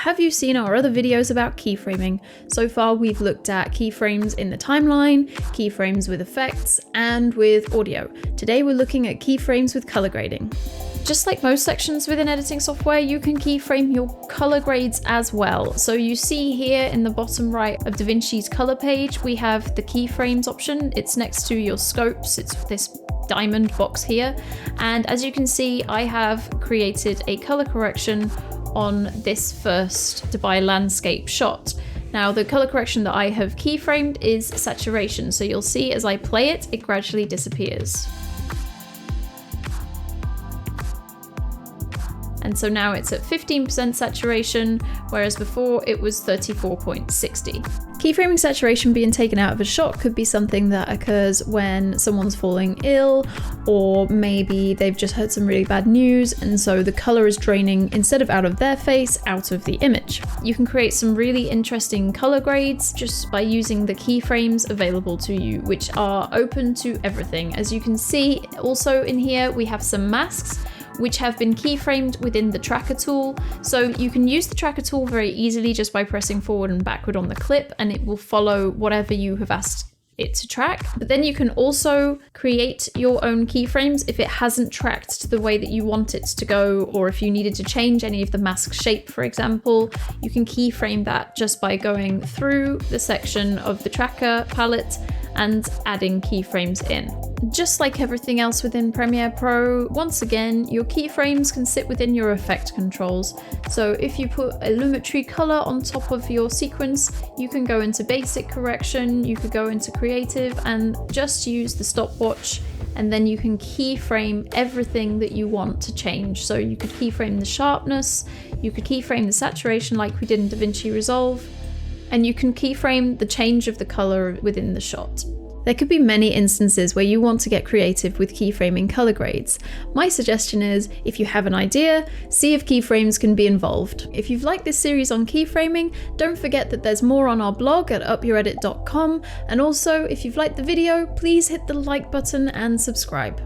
have you seen our other videos about keyframing? So far we've looked at keyframes in the timeline, keyframes with effects, and with audio. Today we're looking at keyframes with color grading. Just like most sections within editing software, you can keyframe your color grades as well. So you see here in the bottom right of DaVinci's color page, we have the keyframes option. It's next to your scopes. It's this diamond box here. And as you can see, I have created a color correction on this first Dubai landscape shot. Now the color correction that I have keyframed is saturation. So you'll see as I play it, it gradually disappears. And so now it's at 15% saturation, whereas before it was 34.60. Keyframing saturation being taken out of a shot could be something that occurs when someone's falling ill, or maybe they've just heard some really bad news, and so the color is draining instead of out of their face, out of the image. You can create some really interesting color grades just by using the keyframes available to you, which are open to everything. As you can see, also in here, we have some masks, which have been keyframed within the tracker tool. So you can use the tracker tool very easily just by pressing forward and backward on the clip, and it will follow whatever you have asked it to track. But then you can also create your own keyframes if it hasn't tracked to the way that you want it to go, or if you needed to change any of the mask shape, for example, you can keyframe that just by going through the section of the tracker palette and adding keyframes in. Just like everything else within Premiere Pro, once again, your keyframes can sit within your effect controls. So if you put a Lumetri color on top of your sequence, you can go into basic correction, you could go into creative and just use the stopwatch, and then you can keyframe everything that you want to change. So you could keyframe the sharpness, you could keyframe the saturation like we did in DaVinci Resolve, and you can keyframe the change of the color within the shot. There could be many instances where you want to get creative with keyframing color grades. My suggestion is, if you have an idea, see if keyframes can be involved. If you've liked this series on keyframing, don't forget that there's more on our blog at upyouredit.com, and also if you've liked the video, please hit the like button and subscribe.